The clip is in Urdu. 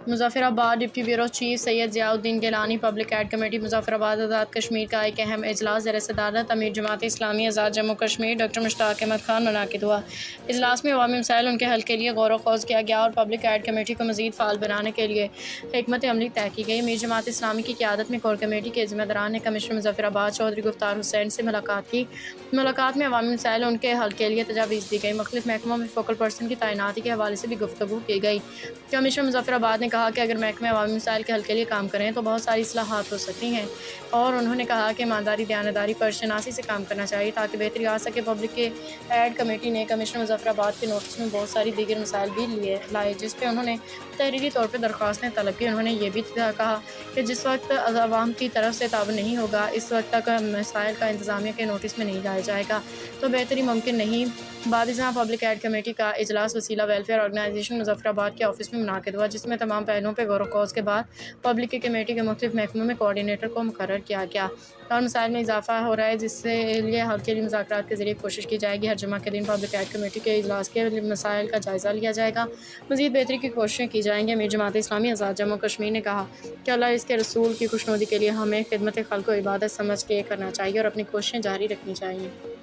Muzaffarabad deputy bureau chief Syed Zia uddin Gilani public aid committee Muzaffarabad Azad Kashmir کا ایک اہم اجلاس زیر صدارت امیر جماعت اسلامی آزاد جموں کشمیر ڈاکٹر مشتاق احمد خان منعقد ہوا۔ اجلاس میں عوامی مسائل ان کے حل کے لیے غور و خوض کیا گیا اور پبلک ایڈ کمیٹی کو مزید فعال بنانے کے لیے حکمت عملی طے کی گئی۔ امیر جماعت اسلامی کی قیادت میں کور کمیٹی کے ذمہ داران نے کمشنر مظفرآباد چودھری گفتار حسین سے ملاقات کی۔ ملاقات میں عوامی مسائل ان کے حل کے لیے تجاویز دی گئی۔ مختلف محکموں میں فوکل پرسن کی تعیناتی کے حوالے سے بھی گفتگو کی گئی۔ کمشنر مظفرآباد نے کہا کہ اگر محکمے عوامی مسائل کے حل کے لیے کام کریں تو بہت ساری اصلاحات ہو سکتی ہیں، اور انہوں نے کہا کہ ایمانداری، دیانتداری، فرض شناسی سے کام کرنا چاہیے تاکہ بہتری آ سکے۔ پبلک ایڈ کمیٹی نے کمشنر مظفرآباد کے نوٹس میں بہت ساری دیگر مسائل بھی لائے جس پہ انہوں نے تحریری طور پہ درخواستیں طلب کی۔ انہوں نے یہ بھی کہا کہ جس وقت عوام کی طرف سے تعاون نہیں ہوگا، اس وقت تک مسائل کا انتظامیہ کے نوٹس میں نہیں لایا جائے گا تو بہتری ممکن نہیں۔ بعد ازاں پبلک ایڈ کمیٹی کا اجلاس وسیلہ ویلفیئر آرگنائزیشن مظفرآباد کے آفس میں منعقد ہوا، جس میں تمام پہلوؤں پہ غور و خوض کے بعد پبلک کمیٹی کے مختلف محکموں میں کوآرڈینیٹر کو مقرر کیا گیا اور مسائل میں اضافہ ہو رہا ہے جس کے لیے حل کے لیے مذاکرات کے ذریعے کوشش کی جائے گی۔ ہر جمعہ کے دن پبلک ایڈ کمیٹی کے اجلاس کے مسائل کا جائزہ لیا جائے گا، مزید بہتری کی کوششیں کی جائیں گی۔ امیر جماعت اسلامی آزاد جموں کشمیر نے کہا کہ اللہ اس کے رسول کی خوشنودی کے لیے ہمیں خدمت خلق کو عبادت سمجھ کے کرنا چاہیے اور اپنی کوششیں جاری رکھنی چاہیے۔